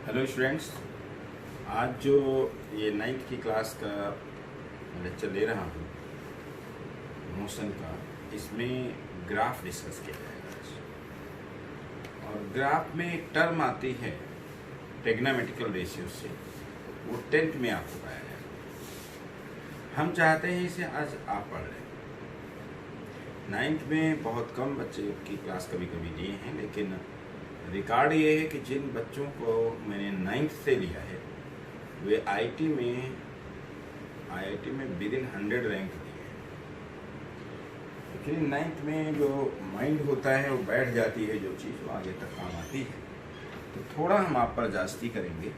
Hello students, आज जो ये 9th की क्लास का लेक्चर ले रहा हूँ मोशन का, इसमें ग्राफ डिस्कस किया जाएगा आज। और ग्राफ में एक टर्म आती है ट्रिग्नोमेट्रिकल रेशियो से, वो 10th में आपको पाया जाएगा। हम चाहते हैं इसे आज आप पढ़ लें। 9th में बहुत कम बच्चे की क्लास कभी कभी लिए हैं, लेकिन रिकॉर्ड ये है कि जिन बच्चों को मैंने 9th से लिया है वे आईआईटी में विद इन 100 रैंक लिए हैं। क्योंकि 9th में जो माइंड होता है वो बैठ जाती है, जो चीज़ वो आगे तक काम आती है। तो थोड़ा हम आप पर जास्ती करेंगे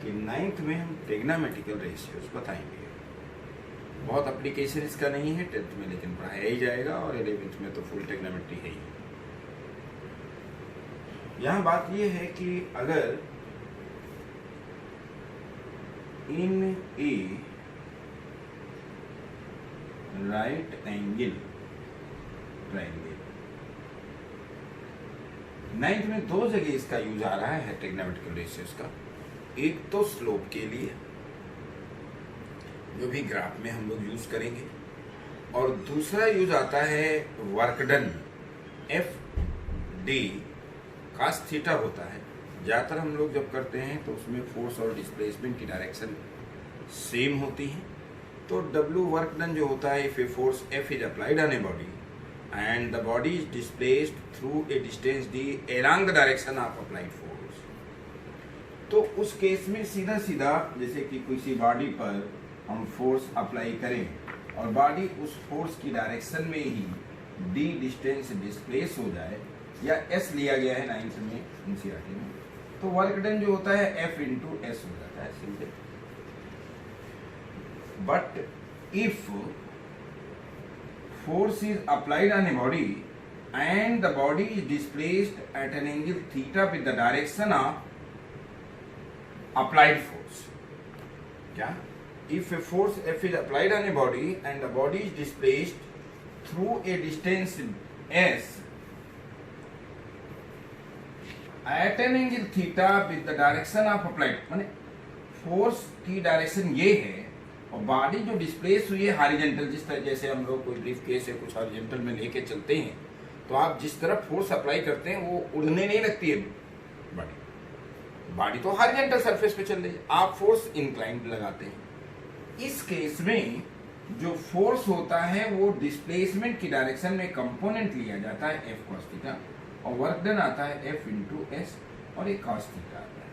कि 9th में हम ट्रिग्नोमेट्रिकल रेशियोज बताएंगे। बहुत एप्लीकेशन इसका नहीं है 10th में, लेकिन पढ़ाया ही जाएगा, और 11th में तो फुल ट्रिग्नोमेट्री है ही। यहाँ बात यह है कि अगर इन ए राइट एंगल ट्रायंगल, 9th में दो जगह इसका यूज आ रहा है ट्रिग्नोमेट्रिकल रेशियोज का। एक तो स्लोप के लिए, जो भी ग्राफ में हम लोग यूज करेंगे, और दूसरा यूज आता है work done, F D cos theta होता है। ज़्यादातर हम लोग जब करते हैं तो उसमें फोर्स और डिस्प्लेसमेंट की डायरेक्शन सेम होती है। तो W वर्क डन जो होता है, if a force F is applied on a body and the body is displaced through a distance D along the direction of applied force, तो उस केस में सीधा सीधा जैसे कि किसी बॉडी पर हम फोर्स अप्लाई करें और बॉडी उस फोर्स की डायरेक्शन में ही D डिस्टेंस डिस्प्लेस हो जाए, या S लिया गया है 9th में एनसीईआरटी में, तो वर्क डन जो होता है F इंटू एस हो जाता है simple. But if force is applied on a body and the body is displaced at an angle theta with the direction of applied force, क्या if a force F is applied on a body and the body is displaced through a distance S at an angle theta with the direction of applied, माने force की direction ये है और body जो displace हुई है horizontal, जिस तरह जैसे हम लोग कोई ब्रीफ केस है कुछ हॉरिजॉन्टल में लेके चलते हैं, तो आप जिस तरह फोर्स अप्लाई करते हैं वो उड़ने नहीं लगती है बॉडी तो हॉरिजॉन्टल सरफेस पे चल रही है, आप फोर्स इंक्लाइंड लगाते हैं। इस केस में जो फोर्स होता है वो डिस्प्लेसमेंट की डायरेक्शन में कंपोनेंट लिया जाता है F cos थीटा, और वर्क डन आता है F इंटू एस, और एक cos थीटा आता है।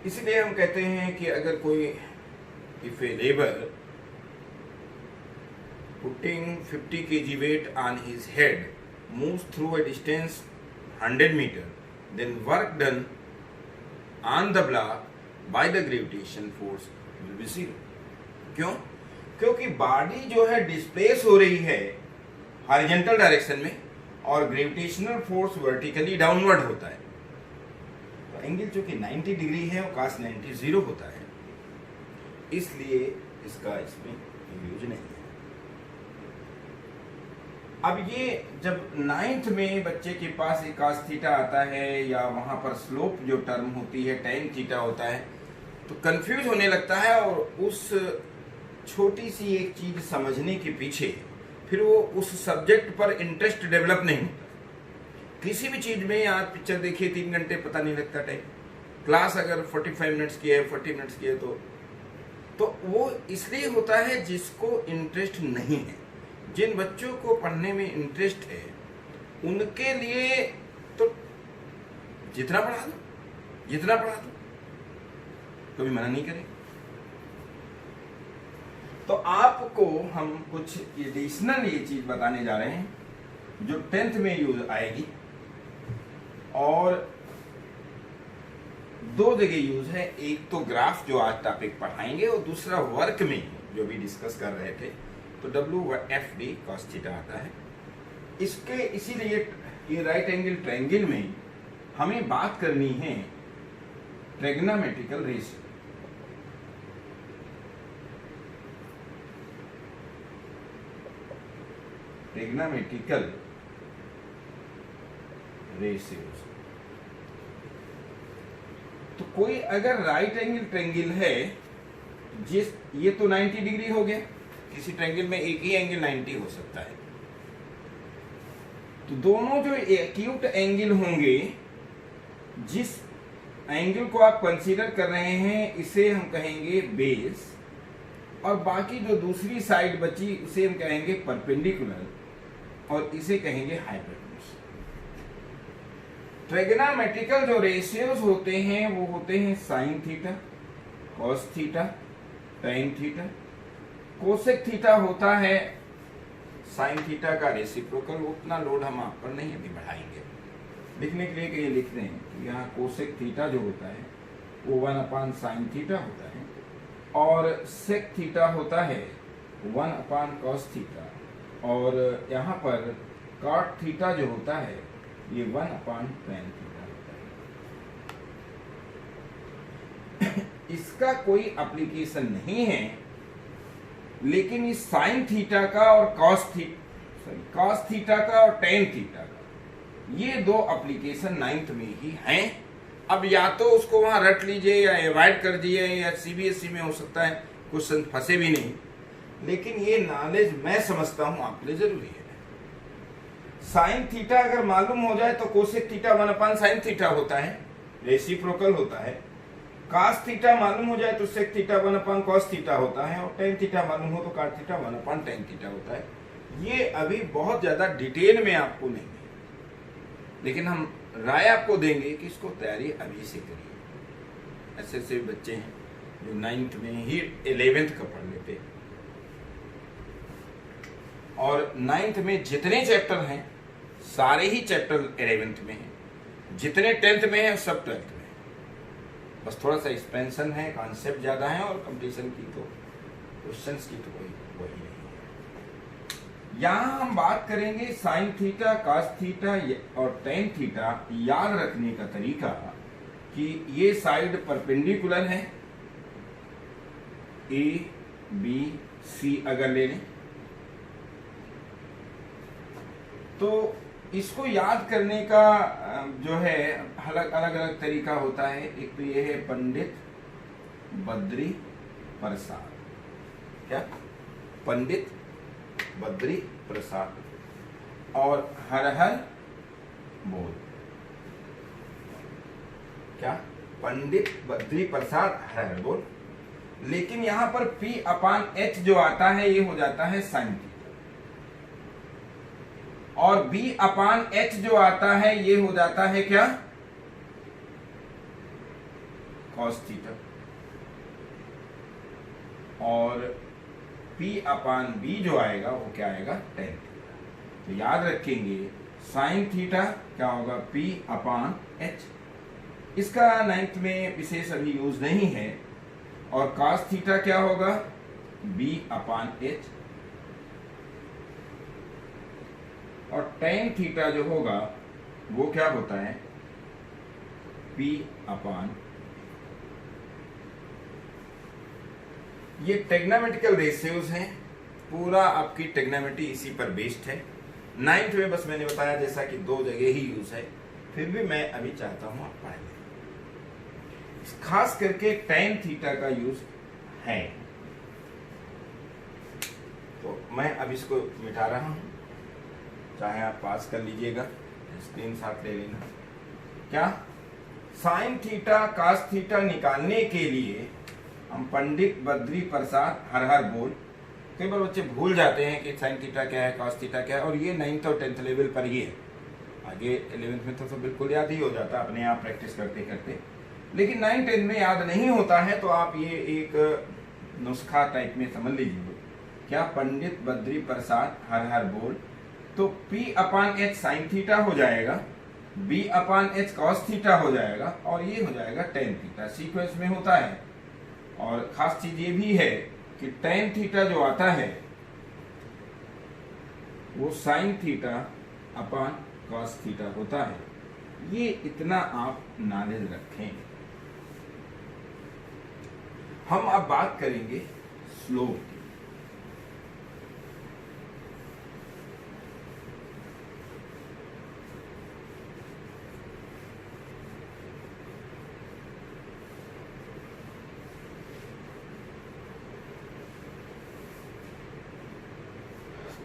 इसलिए हम कहते हैं कि अगर कोई if a labour putting 50 kg weight on his head moves through a distance 100 metre, then work done on the block by the gravitation force will be 0। क्यों? क्योंकि बॉडी जो है डिस्प्लेस हो रही है हॉरिजॉन्टल डायरेक्शन में, और ग्रेविटेशनल फोर्स वर्टिकली डाउनवर्ड होता है। तो एंगल जो कि 90 डिग्री है और cos 90 0 होता है, इसलिए इसका इसमें यूज नहीं है। अब ये जब 9th में बच्चे के पास एक cos थीटा आता है, या वहां पर स्लोप जो टर्म होती है tan थीटा होता है, तो कंफ्यूज होने लगता है, और उस छोटी सी एक चीज समझने के पीछे फिर वो उस सब्जेक्ट पर इंटरेस्ट डेवलप नहीं होता। किसी भी चीज में आप पिक्चर देखिए 3 घंटे पता नहीं लगता टाइम, क्लास अगर 45 मिनट्स की है 40 मिनट्स की है, तो वो इसलिए होता है जिसको इंटरेस्ट नहीं है। जिन बच्चों को पढ़ने में इंटरेस्ट है उनके लिए तो जितना पढ़ा दो, कभी मना नहीं करें। तो आपको हम कुछ एडिशनल ये चीज बताने जा रहे हैं जो 10th में यूज आएगी, और दो जगह यूज है। एक तो ग्राफ जो आज टॉपिक पढ़ाएंगे, और दूसरा वर्क में जो भी डिस्कस कर रहे थे, तो WFD cos थीटा आता है। इसके इसीलिए ये राइट एंगल ट्रायंगल में हमें बात करनी है ट्रिग्नोमेट्रिकल रेशियो। ट्रिग्नोमेट्रिकल रेशियोज तो कोई अगर राइट एंगल ट्रायंगल है, जिस ये तो 90 डिग्री हो गया, किसी ट्रायंगल में एक ही एंगल 90 हो सकता है, तो दोनों जो एक्यूट एंगल होंगे, जिस एंगल को आप कंसीडर कर रहे हैं इसे हम कहेंगे बेस, और बाकी जो दूसरी साइड बची उसे हम कहेंगे परपेंडिकुलर, और इसे कहेंगे हाइपोटेन्यूज। ट्रिग्नोमेट्रिकल जो रेशियोज होते हैं वो होते हैं sine theta, cos theta, tan theta. Cosec theta होता है साइन थीटा का रेसिप्रोकल। उतना लोड हम आप पर नहीं अभी बढ़ाएंगे, लिखने के लिए कि ये लिख रहे हैं कि यहाँ कोसेक थीटा जो होता है वो 1/sin थीटा होता है, और सेक थीटा होता है 1/cos थीटा, और यहाँ पर कॉट थीटा जो होता है ये 1/tan थीटा होता है। इसका कोई एप्लीकेशन नहीं है, लेकिन इस साइन थीटा का और कॉस थीटा का और टेन थीटा का ये दो एप्लीकेशन 9th में ही हैं। अब या तो उसको वहां रट लीजिए या अवॉइड कर दिए, या सीबीएसई में हो सकता है क्वेश्चन फंसे भी नहीं, लेकिन ये नॉलेज मैं समझता हूं आपके लिए जरूरी है। साइन थीटा अगर मालूम हो जाए तो कोसेक थीटा 1/sin थीटा होता है, रेसिप्रोकल होता है। कॉस थीटा मालूम हो जाए तो सेक थीटा 1/cos थीटा होता है, और टेन थीटा मालूम हो तो कॉट थीटा 1/tan थीटा होता है। ये अभी बहुत ज्यादा डिटेल में आपको नहीं है, लेकिन हम राय आपको देंगे कि इसको तैयारी अभी से करिए। ऐसे बच्चे हैं जो 9th में ही 11th का पढ़ लेते, और 9th में जितने चैप्टर हैं सारे ही चैप्टर 11th में हैं, जितने 10th में हैं सब 12th में। बस थोड़ा सा एक्सपेंशन है, कॉन्सेप्ट ज्यादा है, और कंपटीशन की तो क्वेश्चंस की तो वही नहीं है। यहां हम बात करेंगे साइन थीटा, कॉस थीटा और टेन थीटा याद रखने का तरीका कि ये साइड परपेंडिकुलर है, ए बी सी अगर ले लें तो इसको याद करने का जो है अलग अलग तरीका होता है। एक तो ये है पंडित बद्री प्रसाद, क्या पंडित बद्री प्रसाद, और हर हर बोल, क्या पंडित बद्री प्रसाद हर हर बोल। लेकिन यहां पर P/H जो आता है ये हो जाता है साइन थीटा, और B/H जो आता है ये हो जाता है क्या, कॉस थीटा, और P/B जो आएगा वो क्या आएगा, टेन थीटा। तो याद रखेंगे साइन थीटा क्या होगा, P/H। इसका 9th में विशेष अभी यूज नहीं है। और कॉस थीटा क्या होगा, B/H, और टेन थीटा जो होगा वो क्या होता है, P/। ये टेग्नोमेट्रिकल रेशियोज हैं, पूरा आपकी टेग्नोमेट्री इसी पर बेस्ड है। 9th में बस मैंने बताया जैसा कि 2 जगह ही यूज है, फिर भी मैं अभी चाहता हूं आप पढ़ लें। खास करके टेन थीटा का यूज है, तो मैं अब इसको मिटा रहा हूं, चाहे आप पास कर लीजिएगा, स्क्रीन साथ ले लेना। क्या साइन थीटा कॉस थीटा निकालने के लिए हम पंडित बद्री प्रसाद हर हर बोल, कई बार बच्चे भूल जाते हैं कि साइन थीटा क्या है, कॉस थीटा क्या है, और ये 9th और 10th लेवल पर ही है। आगे 11th में तो बिल्कुल याद ही हो जाता अपने आप प्रैक्टिस करते करते, लेकिन 9th 10th में याद नहीं होता है। तो आप ये एक नुस्खा टाइप में समझ लीजिए, क्या पंडित बद्री प्रसाद हर हर बोल, तो P/H साइन थीटा हो जाएगा, B/H कॉस थीटा हो जाएगा, और ये हो जाएगा टेन थीटा। सीक्वेंस में होता है। और खास चीज ये भी है कि टेन थीटा जो आता है वो sine theta upon cos theta होता है। ये इतना आप नॉलेज रखें। हम अब बात करेंगे स्लोप की।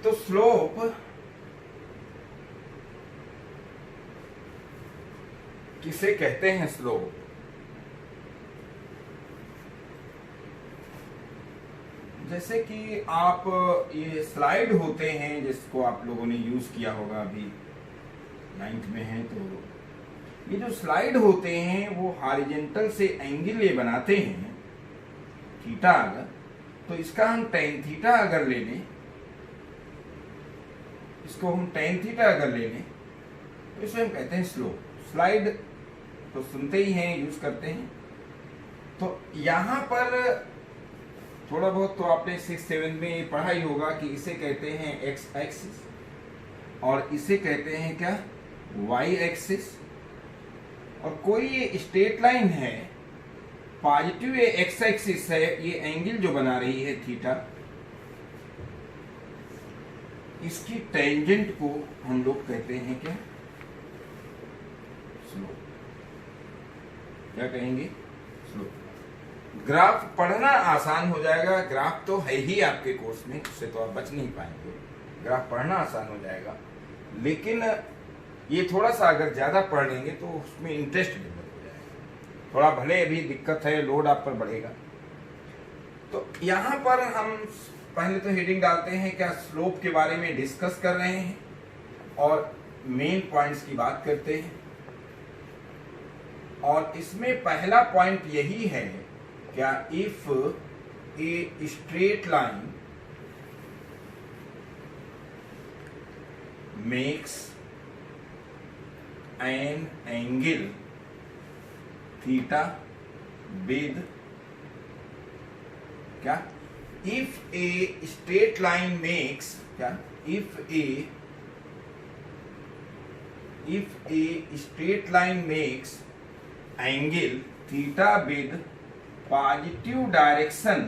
तो स्लोप किसे कहते हैं? स्लोप जैसे कि आप ये स्लाइड होते हैं जिसको आप लोगों ने यूज किया होगा, अभी 9th में है, तो ये जो स्लाइड होते हैं वो हॉरिजॉन्टल से एंगल ये बनाते हैं थीटा अगर, तो इसका हम tan थीटा अगर ले लें, इसको हम tan थीटा अगर ले लें तो इसे हम कहते हैं स्लोप। स्लाइड तो सुनते ही हैं, यूज करते हैं। तो यहां पर थोड़ा बहुत तो आपने 6-7 में पढ़ा ही होगा कि इसे कहते हैं एक्स एक्सिस और इसे कहते हैं क्या? Y axis. और कोई ये स्ट्रेट लाइन है, पॉजिटिव ये एक्स एक्सिस है, ये एंगल जो बना रही है थीटा, इसकी टेंजेंट को हम लोग कहते हैं क्या? स्लोप। क्या कहेंगे? स्लोप। ग्राफ पढ़ना आसान हो जाएगा, ग्राफ तो है ही आपके कोर्स में, उससे तो आप बच नहीं पाएंगे। ग्राफ पढ़ना आसान हो जाएगा, लेकिन ये थोड़ा सा अगर ज्यादा पढ़ लेंगे तो उसमें इंटरेस्ट डेवलप हो जाएगा। थोड़ा भले अभी दिक्कत है, लोड आप पर बढ़ेगा। तो यहां पर हम पहले तो हेडिंग डालते हैं क्या? स्लोप के बारे में डिस्कस कर रहे हैं और मेन पॉइंट्स की बात करते हैं। और इसमें पहला पॉइंट यही है क्या? If a straight line makes an angle theta with क्या? If a straight line makes क्या? If a straight line makes angle theta with positive direction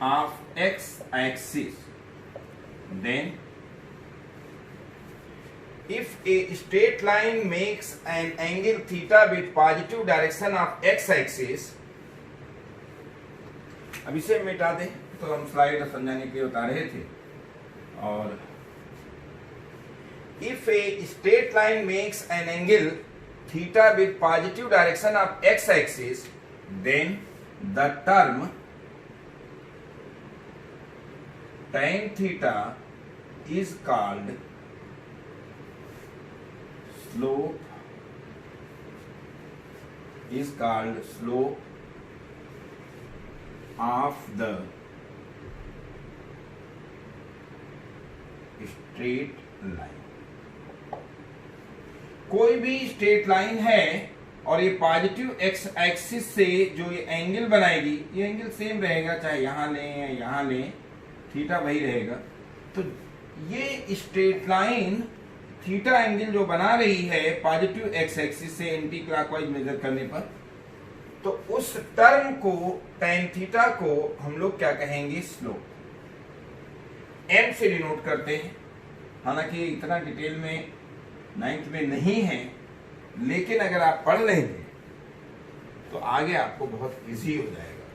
of x axis, then if a straight line makes an angle theta with positive direction of x axis, अब इसे मिटा दें तो हम slide समझाने के लिए बता रहे थे। और if a straight line makes an angle theta with positive direction of x axis, then the term tan theta is called slope, of the straight line। कोई भी स्ट्रेट लाइन है और ये पॉजिटिव एक्स एक्सिस से जो ये angle बनाएगी, ये एंगल सेम रहेगा, चाहे यहां लें या यहां लें, थीटा वही रहेगा। तो ये स्ट्रेट लाइन थीटा एंगल जो बना रही है पॉजिटिव एक्स एक्सिस से एंटी क्लॉकवाइज मेजर करने पर, तो उस टर्म को tan थीटा को हम लोग क्या कहेंगे? स्लोप। m से डिनोट करते हैं। हालांकि इतना डिटेल में 9th में नहीं है, लेकिन अगर आप पढ़ लेंगे तो आगे आपको बहुत इजी हो जाएगा।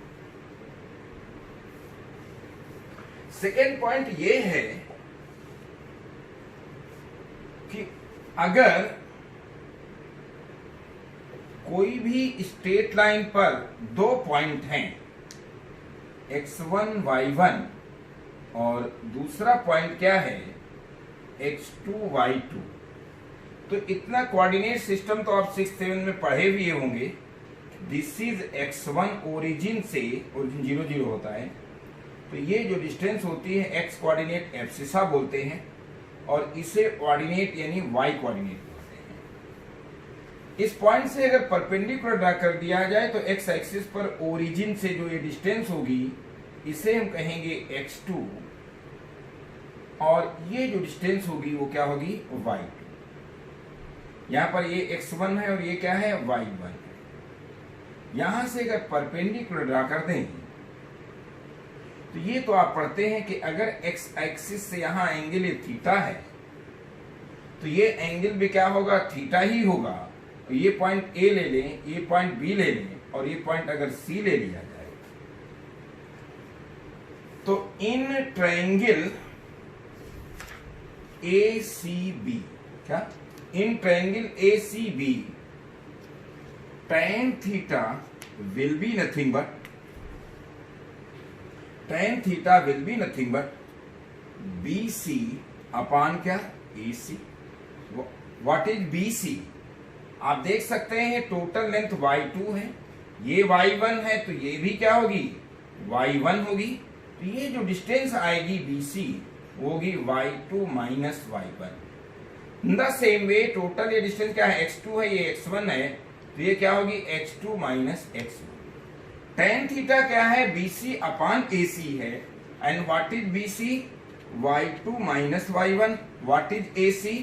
सेकेंड पॉइंट ये है कि अगर कोई भी स्ट्रेट लाइन पर दो पॉइंट हैं, x1 y1, और दूसरा पॉइंट क्या है? x2 y2। तो इतना कोऑर्डिनेट सिस्टम तो आप 6-7 में पढ़े भी होंगे। दिस इज x1 ओरिजिन से, ओरिजिन 0 0 होता है, तो ये जो डिस्टेंस होती है x कोऑर्डिनेट एब्सिसा बोलते हैं, और इसे कोऑर्डिनेट यानी y कोऑर्डिनेट बोलते हैं। इस पॉइंट से अगर परपेंडिकुलर ड्रा कर दिया जाए तो x एक्सिस पर ओरिजिन से जो ये डिस्टेंस होगी, इसे हम कहेंगे x2, और ये जो डिस्टेंस होगी वो क्या होगी? y2। यहां पर ये x1 है और ये क्या है? y1 है। यहां से अगर परपेंडिकुलर ड्रा कर दें तो ये तो आप पढ़ते हैं कि अगर x एक्सिस से यहां एंगल ये थीटा है, तो ये एंगल भी क्या होगा? थीटा ही होगा। तो ये पॉइंट A ले लें, ये पॉइंट B ले लें, और ये पॉइंट अगर C ले लिया जाए, तो इन ट्रायंगल ACB, क्या in triangle ACB tan theta will be nothing but BC upon क्या AC। What is BC? आप देख सकते हैं टोटल लेंथ y2 है, ये y1 है, तो ये भी क्या होगी y1 होगी। तो ये जो डिस्टेंस आएगी BC वो होगी y2 minus y1। In the same way total ये डिस्टेंस क्या है x2 है, ये x1 है, तो ये क्या होगी x2 minus x1। tan theta क्या है BC अपॉन AC है, and what is BC? y2 minus y1। What is AC?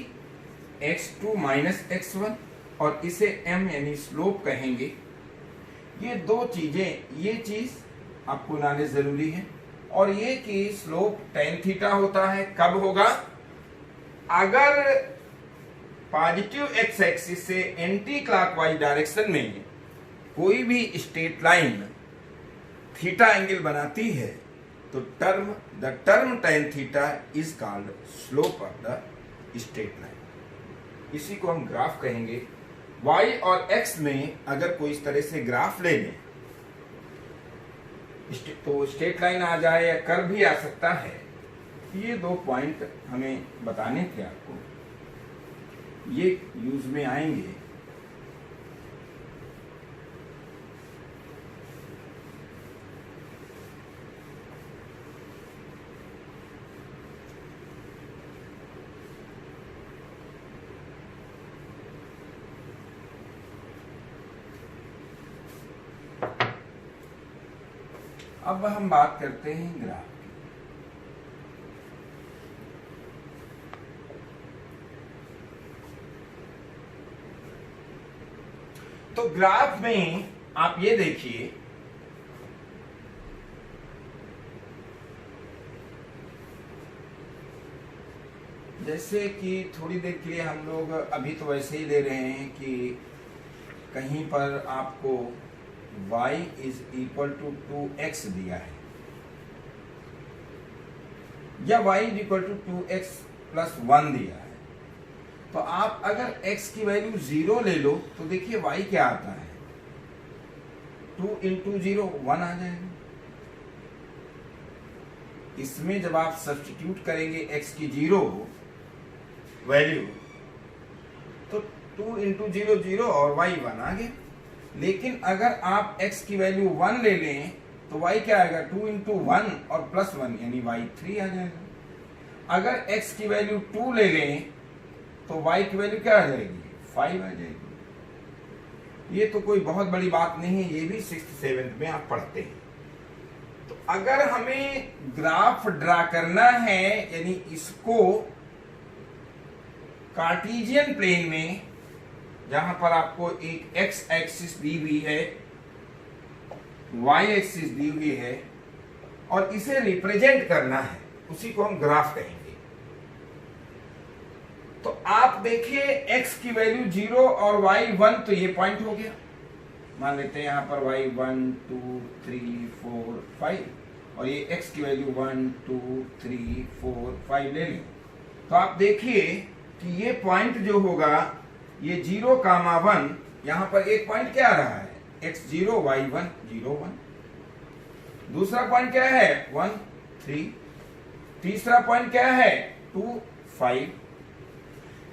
x2 minus x1, और इसे m यानी स्लोप कहेंगे। ये दो चीजें, ये चीज आपको लाने जरूरी है, और ये कि स्लोप tan थीटा होता है कब होगा? अगर पॉजिटिव एक्स एक्सिस से एंटी क्लॉकवाइज डायरेक्शन में कोई भी स्ट्रेट लाइन थीटा एंगल बनाती है, तो the term tan theta is called slope of the straight line. इसी को हम ग्राफ कहेंगे। y और x में अगर कोई इस तरह से ग्राफ ले लें तो स्ट्रेट लाइन आ जाए या कर्व भी आ सकता है। ये दो पॉइंट हमें बताने थे आपको, ये यूज में आएंगे। अब हम बात करते हैं ग्राफ की। तो ग्राफ में आप ये देखिए, जैसे कि थोड़ी देर के लिए हम लोग अभी तो वैसे ही ले रहे हैं कि कहीं पर आपको y is equal to 2x दिया है, या y is equal to 2x plus 1 दिया है। तो आप अगर x की वैल्यू 0 ले लो तो देखिए y क्या आता है, 2 इंटू 0 1 आ जाएगा। इसमें जब आप सब्स्टिट्यूट करेंगे x की 0 वैल्यू, तो 2 इंटू 0 0 और y 1 आ गया। लेकिन अगर आप x की वैल्यू 1 ले लें तो y क्या आएगा, 2 इंटू 1 और प्लस 1 यानी y 3 आ जाएगा। अगर x की वैल्यू 2 ले लें तो y की वैल्यू क्या आ जाएगी, 5 आ जाएगी। ये तो कोई बहुत बड़ी बात नहीं है, ये भी 6th 7th में आप पढ़ते हैं। तो अगर हमें ग्राफ ड्रा करना है, यानी इसको कार्टेशियन प्लेन में, जहां पर आपको एक x एक्सिस दी हुई है, y एक्सिस दी हुई है, और इसे रिप्रेजेंट करना है, उसी को हम ग्राफ कहेंगे। तो आप देखिए x की वैल्यू 0 और y 1, तो ये पॉइंट हो गया। मान लेते हैं यहां पर y 1 2 3 4 5, और ये x की वैल्यू 1 2 3 4 5 ले लें। तो आप देखिए कि ये पॉइंट जो होगा, ये 0, 1, यहां पर एक पॉइंट क्या आ रहा है, x0 y1 0 1। दूसरा पॉइंट क्या है 1 3। तीसरा पॉइंट क्या है 2 5।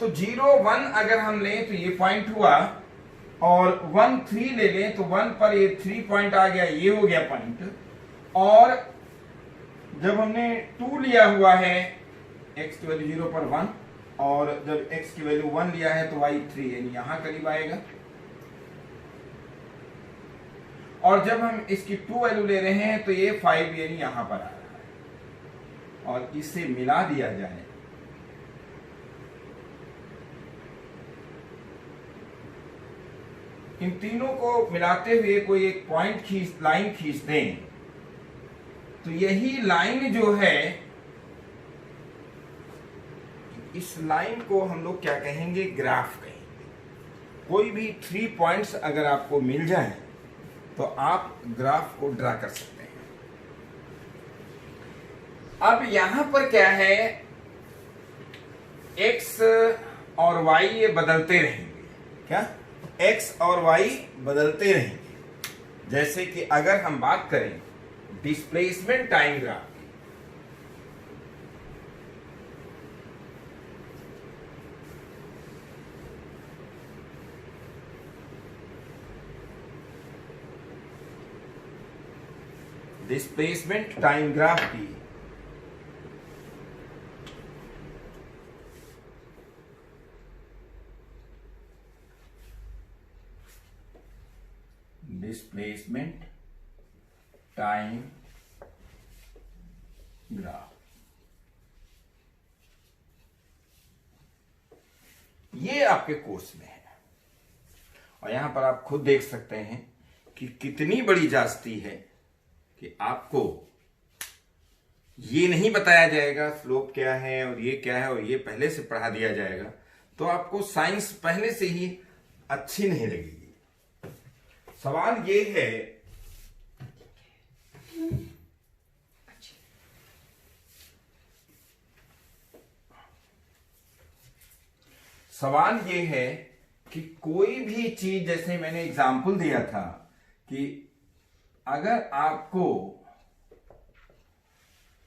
तो 0 1 अगर हम लें तो ये पॉइंट हुआ, और 1 3 ले लें तो 1 पर ये 3 पॉइंट आ गया, ये हो गया पॉइंट। और जब हमने 2 लिया हुआ है, x की वैल्यू 0 पर 1, और जब x की वैल्यू 1 लिया है तो y 3 यानी यहां करीब आएगा। और जब हम इसकी 2 वैल्यू ले रहे हैं तो ये 5 यानी यहां पर आ रहा है। और इसे मिला दिया जाए इन तीनों को मिलाते हुए कोई एक पॉइंट लाइन खींच दें, तो यही लाइन जो है, इस लाइन को हम लोग क्या कहेंगे, ग्राफ कहेंगे। कोई भी 3 पॉइंट्स अगर आपको मिल जाए तो आप ग्राफ को ड्रा कर सकते हैं। अब यहां पर क्या है, x और y ये बदलते रहेंगे। क्या? x और y बदलते रहेंगे। जैसे कि अगर हम बात करें displacement time graph, displacement time graph की डिस्प्लेसमेंट टाइम ग्राफ, ये आपके कोर्स में है। और यहां पर आप खुद देख सकते हैं कि कितनी बड़ी जास्ती है कि आपको ये नहीं बताया जाएगा स्लोप क्या है और ये क्या है और ये पहले से पढ़ा दिया जाएगा, तो आपको साइंस पहले से ही अच्छी नहीं लगेगी। सवाल ये है, सवाल ये है कि कोई भी चीज, जैसे मैंने एग्जाम्पल दिया था कि अगर आपको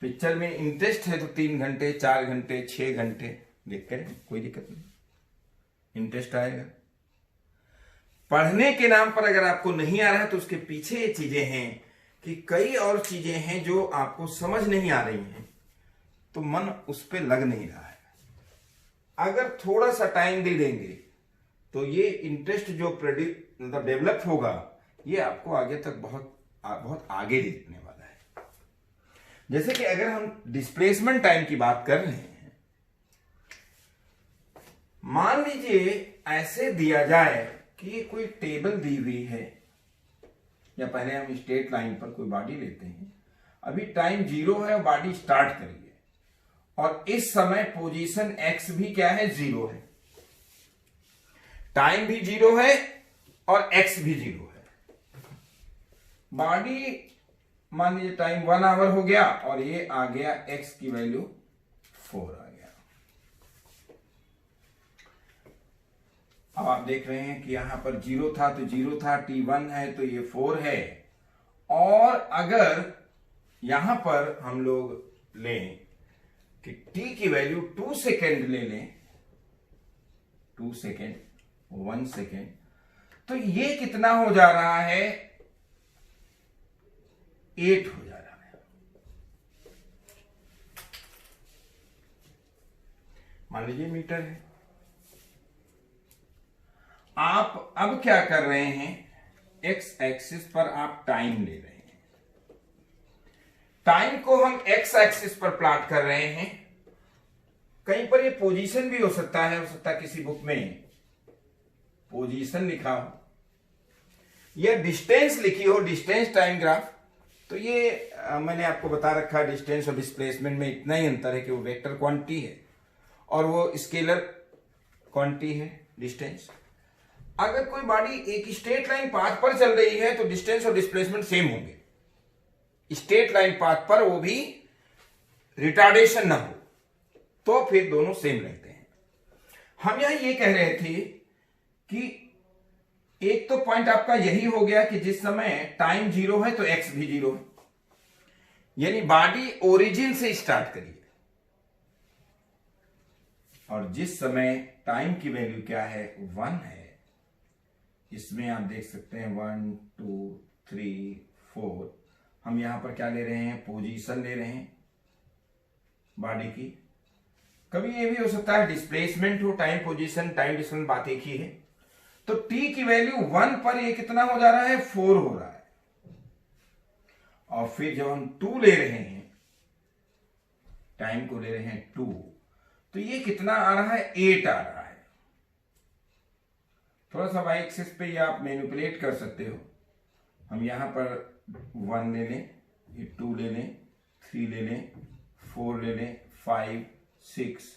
पिक्चर में इंटरेस्ट है तो 3 घंटे 4 घंटे 6 घंटे देखते रहें, कोई दिक्कत नहीं, इंटरेस्ट आएगा। पढ़ने के नाम पर अगर आपको नहीं आ रहा है तो उसके पीछे ये चीजें हैं कि कई और चीजें हैं जो आपको समझ नहीं आ रही हैं, तो मन उस पर लग नहीं रहा है। अगर थोड़ा सा टाइम दे देंगे तो ये इंटरेस्ट जो मतलब डेवलप होगा, ये आपको आगे तक बहुत आगे दिखने वाला है। जैसे कि अगर हम डिस्प्लेसमेंट टाइम की बात कर रहे हैं, मान लीजिए ऐसे दिया जाए कि ये कोई टेबल दी हुई है, या पहले हम स्ट्रेट लाइन पर कोई बॉडी लेते हैं, अभी टाइम 0 है और बॉडी स्टार्ट करी है, और इस समय पोजीशन x भी क्या है, 0 है, टाइम भी 0 है और x भी 0 है। बॉडी मान लीजिए टाइम 1 आवर हो गया और ये आ गया x की वैल्यू 4 आ गया। अब आप देख रहे हैं कि यहां पर 0 था तो 0 था, t1 है तो ये 4 है, और अगर यहां पर हम लोग लें कि t की वैल्यू 2 सेकेंड ले लें, 2 सेकेंड 1 सेकेंड, तो ये कितना हो जा रहा है, 8 हो जा रहा है। मान लीजिए मीटर है। आप अब क्या कर रहे हैं, एक्स एक्सिस पर आप टाइम ले रहे हैं, टाइम को हम एक्स एक्सिस पर प्लॉट कर रहे हैं। कहीं पर ये पोजीशन भी हो सकता है किसी बुक में पोजीशन लिखा हो या डिस्टेंस लिखी हो, डिस्टेंस टाइम ग्राफ। तो ये मैंने आपको बता रखा है, डिस्टेंस और डिस्प्लेसमेंट में इतना ही अंतर है कि वो वेक्टर क्वांटिटी है और वो स्केलर क्वांटिटी है डिस्टेंस। अगर कोई बॉडी एक स्ट्रेट लाइन पाथ पर चल रही है तो डिस्टेंस और डिस्प्लेसमेंट सेम होंगे, स्ट्रेट लाइन पाथ पर वो भी रिटार्डेशन ना हो तो फिर दोनों सेम रहते हैं। हम यहां ये कह रहे थे कि एक तो पॉइंट आपका यही हो गया कि जिस समय टाइम 0 है तो एक्स भी 0 है, यानी बॉडी ओरिजिन से स्टार्ट करिए, और जिस समय टाइम की वैल्यू क्या है, 1 है, इसमें आप देख सकते हैं 1 2 3 4, हम यहां पर क्या ले रहे हैं, पोजीशन ले रहे हैं बॉडी की। कभी ये भी हो सकता है डिस्प्लेसमेंट हो, टाइम पोजीशन टाइम डिस्टेंस बात एक ही है। तो t की वैल्यू 1 पर ये कितना हो जा रहा है, 4 हो रहा है, और फिर जब हम 2 ले रहे हैं, टाइम को ले रहे हैं 2, तो ये कितना आ रहा है, 8 आ रहा है। थोड़ा सा वाई एक्सिस पे ये आप मैनिपुलेट कर सकते हो। हम यहां पर 1 ले लें, ये 2 ले लें, 3 ले लें, 4 ले लें, 5 6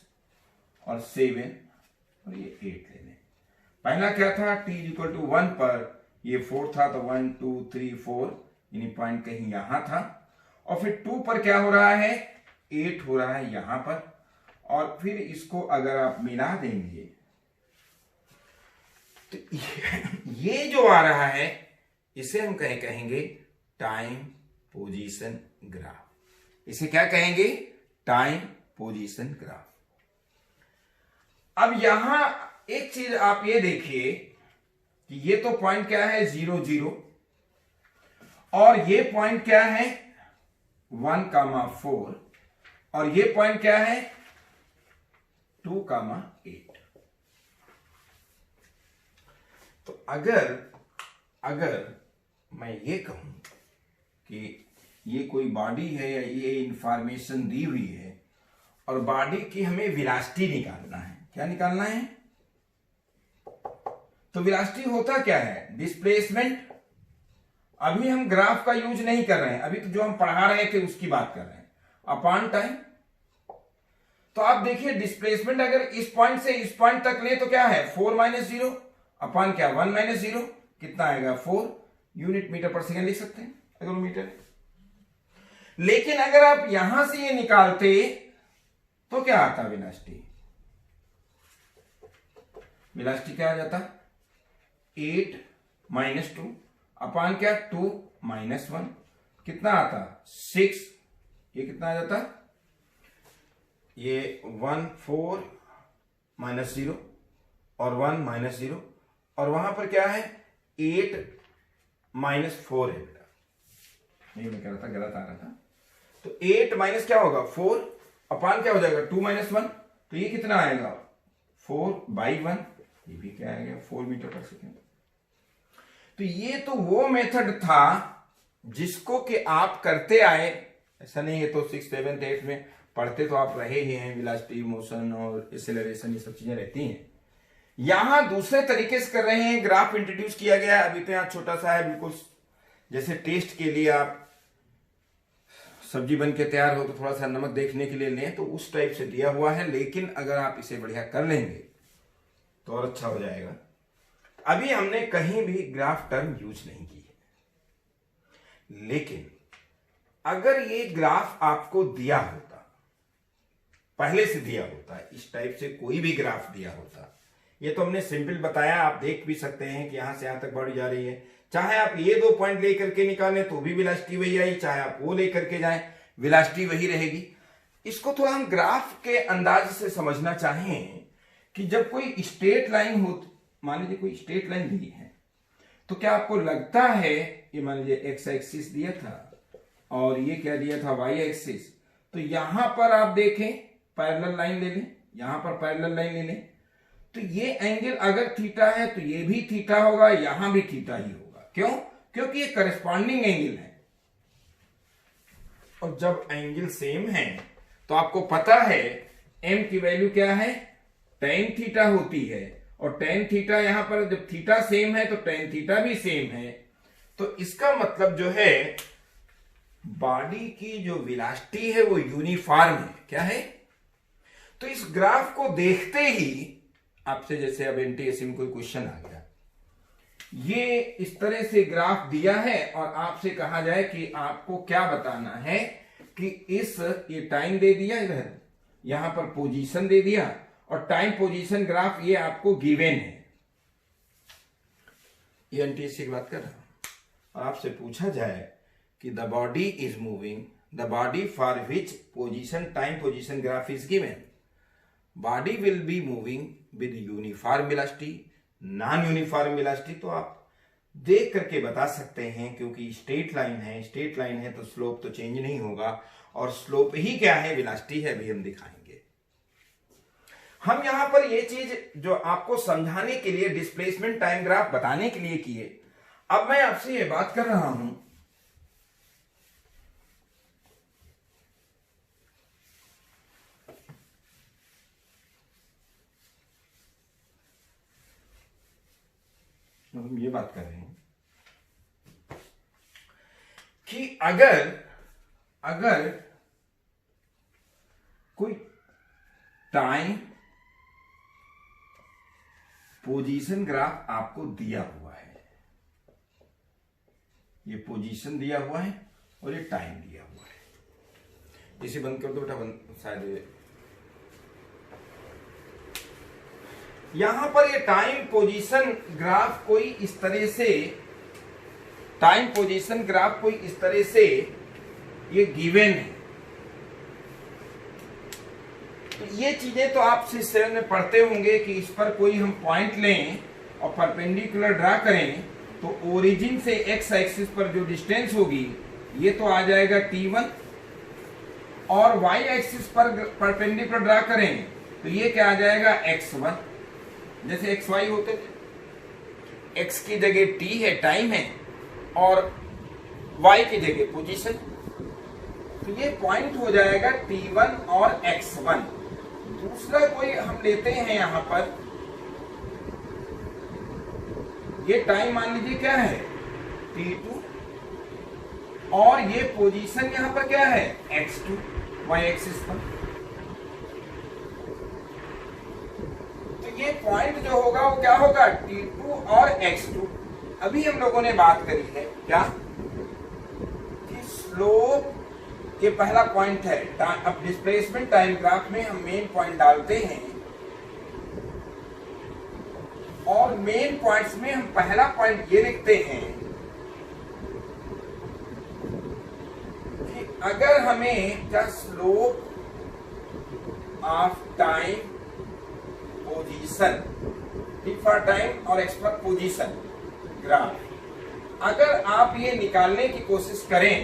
और 7 और ये 8 ले लें। पहला क्या था, t इक्वल टू 1 पर ये 4 था तो 1 2 3 4, यानी पॉइंट कहीं यहां था, और फिर 2 पर क्या हो रहा है, 8 हो रहा है यहां पर, और फिर इसको अगर आप मिला देंगे तो ये जो आ रहा है इसे हम कहेंगे टाइम पोजीशन ग्राफ। इसे क्या कहेंगे? Time position graph. अब यहां एक चीज आप ये देखिए कि ये तो पॉइंट क्या है 0 0, और ये पॉइंट क्या है 1,4, और ये पॉइंट क्या है 2,8। तो अगर मैं ये कहूं कि ये कोई बॉडी है या ये इंफॉर्मेशन दी हुई है और बॉडी की हमें वेलोसिटी निकालना है, क्या निकालना है? तो वेलोसिटी होता क्या है? डिस्प्लेसमेंट। अभी हम ग्राफ का यूज नहीं कर रहे हैं, अभी तो जो हम पढ़ा रहे थे उसकी बात कर रहे हैं, अपॉन टाइम। तो आप देखिए डिस्प्लेसमेंट अगर इस पॉइंट से इस पॉइंट तक ले तो क्या है 4 - 0 अपॉन क्या 1 - 0, कितना आएगा 4 यूनिट मीटर पर सेकेंड लिख सकते हैं अगर मीटर। लेकिन अगर आप यहां से ये निकालते तो क्या आता वेलोसिटी? वेलोसिटी क्या आ जाता? 8 - 2 अपॉन क्या 2 - 1, कितना आता 6। ये कितना आ जाता? ये 1 4 - 0 और 1 - 0, और वहां पर क्या है 8 - 4 है बेटा। नहीं मैं कह रहा था गलत आ रहा था। तो 8 माइनस क्या होगा 4 अपॉन क्या हो जाएगा 2 - 1, तो ये कितना आएगा 4/1। ये भी क्या आएगा 4 मीटर पर सेकेंड। तो ये तो वो मेथड था जिसको कि आप करते आए, ऐसा नहीं है तो 6th 7th 8th में पढ़ते तो आप रहे ही हैं, वेलोसिटी मोशन और एक्सेलरेशन ये सब चीजें रहती हैं। यहां दूसरे तरीके से कर रहे हैं, ग्राफ इंट्रोड्यूस किया गया है। अभी तो यहां छोटा सा है, बिल्कुल जैसे टेस्ट के लिए आप सब्जी बन के तैयार हो तो थोड़ा सा नमक देखने के लिए लें, तो उस टाइप से दिया हुआ है। लेकिन अगर आप इसे बढ़िया कर लेंगे तो और अच्छा हो जाएगा। अभी हमने कहीं भी ग्राफ टर्म यूज नहीं की है, लेकिन अगर ये ग्राफ आपको दिया होता, पहले से दिया होता, इस टाइप से कोई भी ग्राफ दिया होता, ये तो हमने सिंपल बताया, आप देख भी सकते हैं कि यहां से यहां तक बढ़ जा रही है। चाहे आप ये 2 पॉइंट लेकर के निकालें तो भी वेलोसिटी वही आई, चाहे आप वो लेकर के जाएं वेलोसिटी वही रहेगी। इसको थोड़ा हम ग्राफ के अंदाज से समझना चाहें कि जब कोई स्ट्रेट लाइन हो, मान लीजिए कोई स्ट्रेट लाइन दी है, तो क्या आपको लगता है, ये मान लीजिए एक्स एक्सिस दिया था और ये क्या दिया था वाई एक्सिस, तो यहां पर आप देखें पैरेलल लाइन ले लें, यहां पर पैरेलल लाइन ले लें, तो ये एंगल अगर थीटा है तो ये भी थीटा होगा, यहां भी थीटा ही होगा। क्यों? क्योंकि ये करस्पॉन्डिंग एंगल है। और जब एंगल सेम है तो आपको पता है m की वैल्यू क्या है tan थीटा होती है, और tan थीटा यहां पर जब थीटा सेम है तो tan थीटा भी सेम है। तो इसका मतलब जो है बॉडी की जो वेलोसिटी है वो यूनिफॉर्म है। क्या है? तो इस ग्राफ को देखते ही आपसे, जैसे अब एनटीएससी में कोई क्वेश्चन आ गया, ये इस तरह से ग्राफ दिया है और आपसे कहा जाए कि आपको क्या बताना है कि इस, ये टाइम दे दिया इधर, यहां पर पोजीशन दे दिया, और टाइम पोजीशन ग्राफ ये आपको गिवन है, ये एनटीएससी की बात कर रहा हूं, और आपसे पूछा जाए कि the body is moving, the body for which position time position graph is given, body will be moving with uniform velocity, non uniform velocity, तो आप देख करके बता सकते हैं, क्योंकि स्ट्रेट लाइन है, स्ट्रेट लाइन है तो स्लोप तो चेंज नहीं होगा, और स्लोप ही क्या है वेलोसिटी है, अभी हम दिखाएंगे। हम यहां पर ये चीज जो आपको समझाने के लिए डिस्प्लेसमेंट टाइम ग्राफ बताने के लिए किए। अब मैं आपसे ये बात कर रहा हूं हम ये बात कर रहे हैं कि अगर कोई टाइम पोजीशन ग्राफ आपको दिया हुआ है, ये पोजीशन दिया हुआ है और ये टाइम दिया हुआ है, इसे बंद कर दो बेटा, बंद शायद। यहां पर ये टाइम पोजीशन ग्राफ कोई इस तरह से, टाइम पोजीशन ग्राफ कोई इस तरह से ये गिवन है। तो ये चीजें तो आप 6-7 में पढ़ते होंगे कि इस पर कोई हम पॉइंट लें और परपेंडिकुलर ड्रा करें तो ओरिजिन से एक्स एक्सिस पर जो डिस्टेंस होगी ये तो आ जाएगा t1, और y एक्सिस पर परपेंडिकुलर ड्रा करेंगे तो ये क्या आ जाएगा x1। जैसे xy होते थे, x की जगह t है, टाइम है, और y की जगह पोजीशन, तो ये पॉइंट हो जाएगा t1 और x1। दूसरा कोई हम लेते हैं यहां पर, ये टाइम मान लीजिए क्या है t2, और ये पोजीशन यहां पर क्या है x2 y एक्सिस पर। तो ये पॉइंट जो होगा वो क्या होगा t2 और x2। अभी हम लोगों ने बात करी है क्या कि स्लोप ये पहला पॉइंट है। अब डिस्प्लेसमेंट टाइम ग्राफ में हम मेन पॉइंट डालते हैं, और मेन पॉइंट्स में हम पहला पॉइंट ये लिखते हैं कि अगर हमें the slope of time position, T for time और एक्स फॉर पोजीशन ग्राफ, अगर आप ये निकालने की कोशिश करें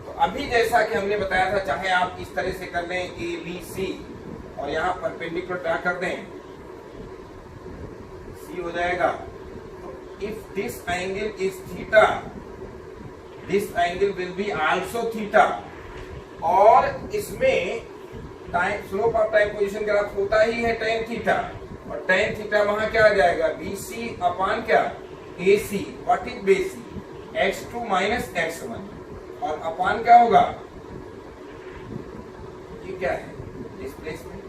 तो अभी जैसा कि हमने बताया था, चाहे आप इस तरह से कर लें ए बी सी और यहां परपेंडिकुलर ड्रा कर दें, सी हो जाएगा। तो if this angle is theta, this angle will be also theta, और इसमें time slope of time position graph होता ही है tan थीटा, और tan थीटा वहां क्या आ जाएगा BC अपॉन क्या AC, what is BC, x2 minus x1, और अपॉन क्या होगा, ये क्या है डिस्प्लेसमेंट,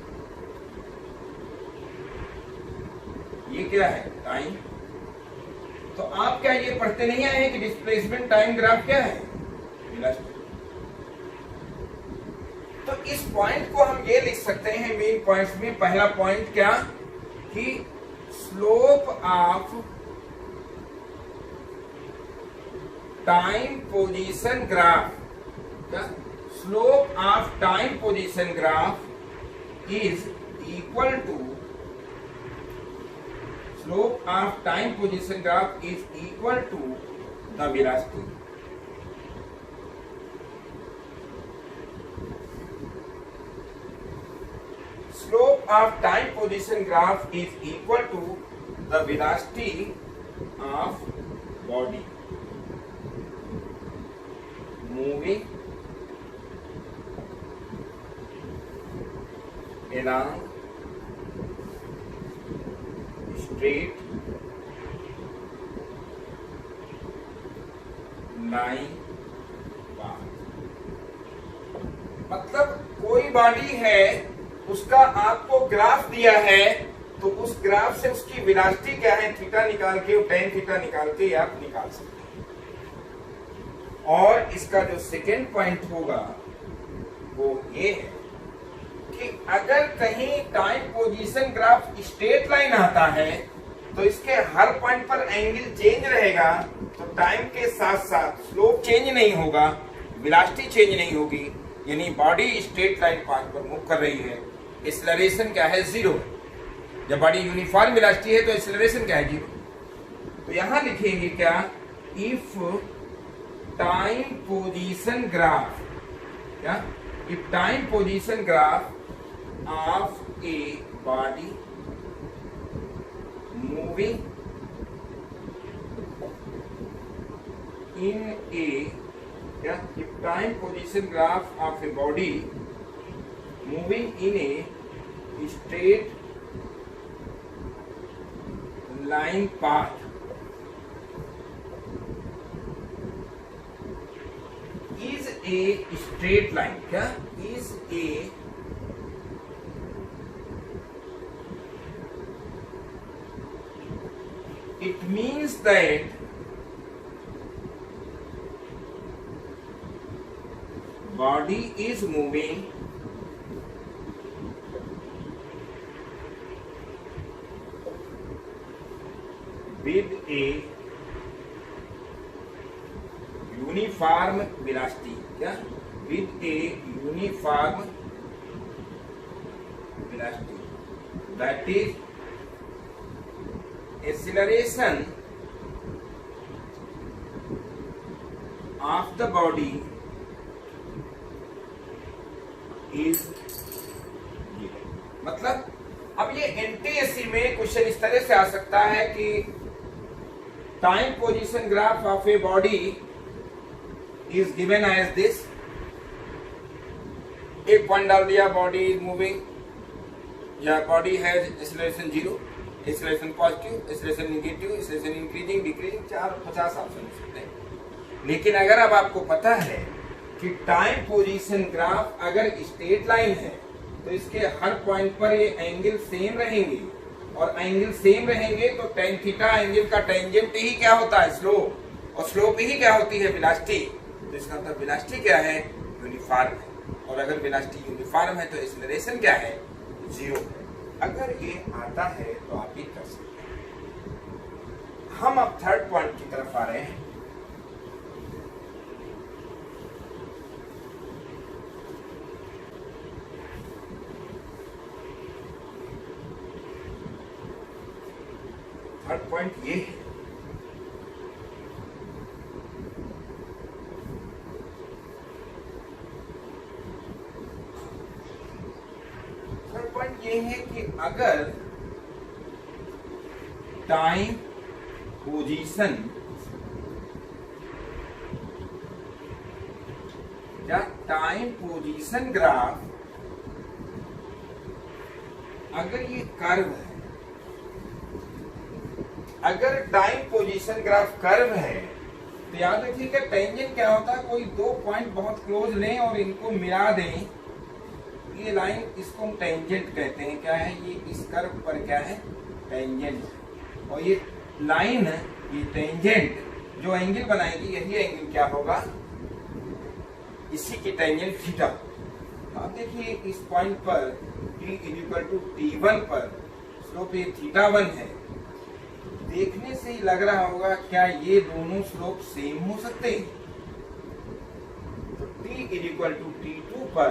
ये क्या है टाइम। तो आप क्या ये पढ़ते नहीं आए हैं कि डिस्प्लेसमेंट टाइम ग्राफ क्या है, वेलोसिटी। तो इस पॉइंट को हम ये लिख सकते हैं मेन पॉइंट्स में, पहला पॉइंट क्या कि slope of time position graph, slope of time position graph is equal to, slope of time position graph is equal to the velocity. Slope of time position graph is equal to the velocity of body moving along straight line path। मतलब कोई body है, उसका आपको graph दिया है, तो उस graph से उसकी वेलोसिटी क्या है थीटा निकाल के, tan थीटा निकाल के आप निकाल सकते हैं। और इसका जो सेकेंड पॉइंट होगा वो ये है कि अगर कहीं time position graph straight line आता है तो इसके हर पॉइंट पर एंगल चेंज रहेगा, तो टाइम के साथ साथ स्लोप चेंज नहीं होगा, वेलोसिटी चेंज नहीं होगी, यानी बॉडी स्ट्रेट लाइन पाथ पर मूव कर रही है। एक्सेलरेशन क्या है, जीरो है। जब बॉडी यूनिफॉर्म वेलोसिटी है तो एक्सेलरेशन क्या है, जीरो। तो यहां लिखेंगे क्या, इफ टाइम पोजीशन ग्राफ, क्या, if time position graph of a body moving in a, क्या, if time position graph of a body moving in a straight line path is a straight line, क्या, is a it means that body is moving with a uniform velocity, क्या with a uniform velocity, that is acceleration of the body is 0। मतलब अब ये NTSC में question इस तरह से आ सकता है कि time position graph of a body is given as this. एक पॉइंट डाल दिया, बॉडी इज मूविंग या body has acceleration 0, acceleration positive, acceleration negative, acceleration increasing, decreasing, 4-50 option हो सकते हैं। लेकिन अगर अब आपको पता है कि टाइम पोजीशन ग्राफ अगर स्ट्रेट लाइन है तो इसके हर पॉइंट पर ये एंगल सेम रहेंगे, और एंगल सेम रहेंगे तो टेन थीटा एंगल का टेंजेंट ही क्या होता है, स्लोप, और स्लोप ही क्या होती है, वेलोसिटी। तो इसका मतलब वेलोसिटी क्या है, यूनिफॉर्म है, और अगर वेलोसिटी यूनिफॉर्म है तो एक्सेलरेशन क्या है, 0 है। अगर ये आता है तो आप ये कर सकते हैं। हम अब थर्ड पॉइंट की तरफ आ रहे हैं। थर्ड पॉइंट ये है, थर्ड पॉइंट ये है कि अगर टाइम पोजीशन या टाइम पोजीशन ग्राफ अगर ये कर्व है, अगर टाइम पोजीशन ग्राफ कर्व है तो याद रखिए कि टेंजेंट क्या होता है, कोई दो पॉइंट बहुत क्लोज लें और इनको मिला दें, ये लाइन इसको हम टेंजेंट कहते हैं। क्या है ये, इस कर्व पर क्या है, टेंजेंट, और ये लाइन, ये टेंजेंट जो एंगल बनाएगी यही एंगल क्या होगा, इसी की टेंजेंट थीटा। आप देखिए इस पॉइंट पर t=t1 पर स्लोप ये θ1 है। देखने से ही लग रहा होगा क्या ये दोनों स्लोप सेम हो सकते हैं। तो t=t2 पर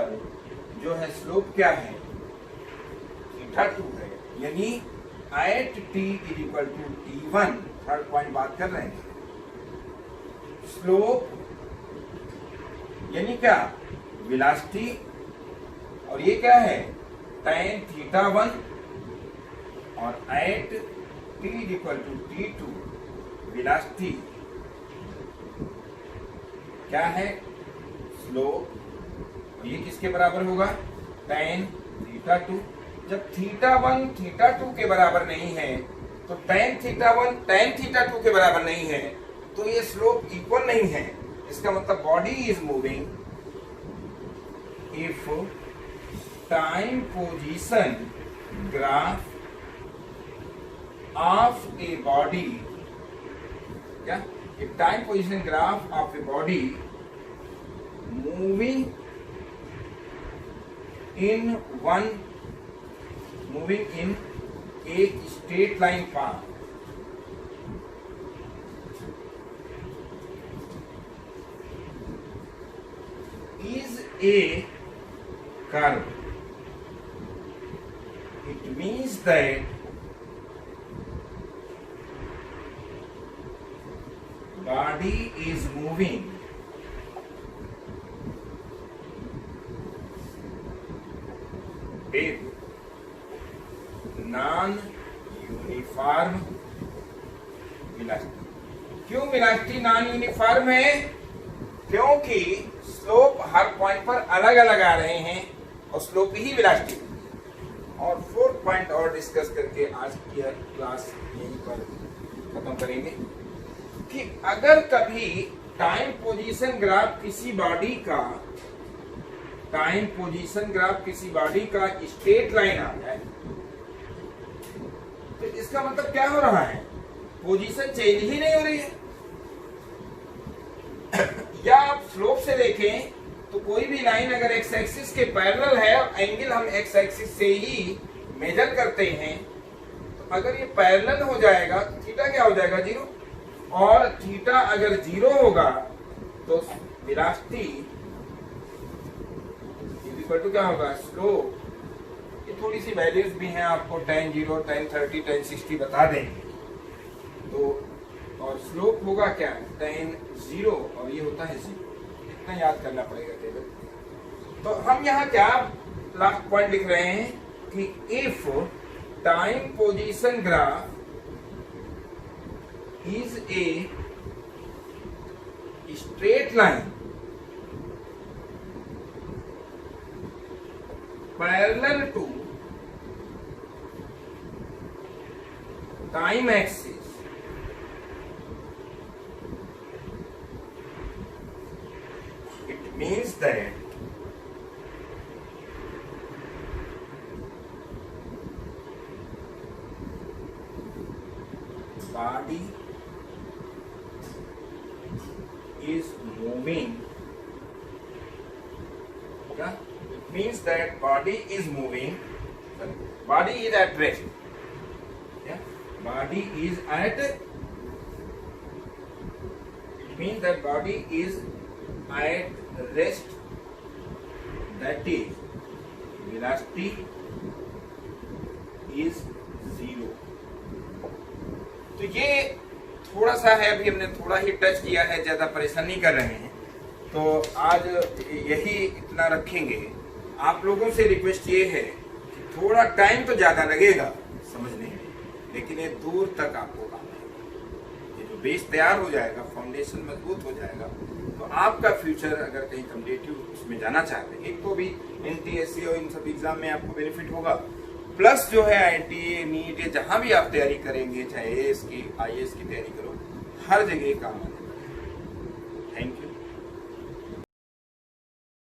जो है स्लोप क्या है, θ2 है, यानी एट t=t1, थर्ड पॉइंट बात कर रहे हैं, स्लोप यानी क्या, वेलोसिटी, और ये क्या है, tan θ1, और एट t=t2 वेलोसिटी क्या है, स्लोप, और ये किसके बराबर होगा, tan θ2। जब θ1 θ2 के बराबर नहीं है तो tan θ1 tan θ2 के बराबर नहीं है, तो ये स्लोप इक्वल नहीं है। इसका मतलब body is moving if time position graph of a body, क्या, if time position graph of a body moving in a straight line path is a curve. It means that body is moving with non uniform velocity. क्यों velocity non uniform है, क्योंकि slope हर point पर अलग अलग आ रहे हैं और slope ही velocity. और फोर्थ पॉइंट और डिस्कस करके आज की क्लास यहीं पर खत्म करेंगे कि अगर कभी टाइम पोजीशन ग्राफ किसी बॉडी का, टाइम पोजीशन ग्राफ किसी बॉडी का स्ट्रेट लाइन आ जाए तो इसका मतलब क्या हो रहा है, पोजीशन चेंज ही नहीं हो रही है। या आप स्लोप से देखें तो कोई भी लाइन अगर एक्स एक्सिस के पैरेलल है और एंगल हम एक्स एक्सिस से ही मेजर करते हैं, तो अगर ये पैरेलल हो जाएगा तो थीटा क्या हो जाएगा? 0। और थीटा अगर 0 होगा तो वेलोसिटी इक्वल टू क्या होगा? स्लोप। ये थोड़ी सी वैल्यूज भी हैं, आपको tan 0, tan 30, tan 60 बता देंगे। तो और स्लोप होगा क्या? tan 0 और ये होता है 0। इतना याद करना पड़ेगा टेबल। तो हम यहाँ क्या लास्ट पॉइंट लिख रहे हैं कि if time position graph is a straight line parallel to time axis, it means that body is moving. Yeah, it means that body is moving. Sorry, body is at rest. Yeah, body is at. It means that body is at rest. That is, velocity is 0. तो ये थोड़ा सा है, अभी हमने थोड़ा ही touch किया है, ज्यादा परेशान नहीं कर रहे हैं। तो आज यही इतना रखेंगे। आप लोगों से रिक्वेस्ट ये है कि थोड़ा टाइम तो ज्यादा लगेगा समझने में, लेकिन ये दूर तक आपको काम आएगा। ये जो बेस तैयार हो जाएगा, फाउंडेशन मजबूत हो जाएगा, तो आपका फ्यूचर अगर कहीं कम्पिटिटिव उसमें जाना चाहते हैं, एक तो भी NTSC और इन सब एग्जाम में आपको बेनिफिट होगा, प्लस जो है IIT, नीट, जहां भी आप तैयारी करेंगे, चाहे AS की, IAS की तैयारी करो, हर जगह काम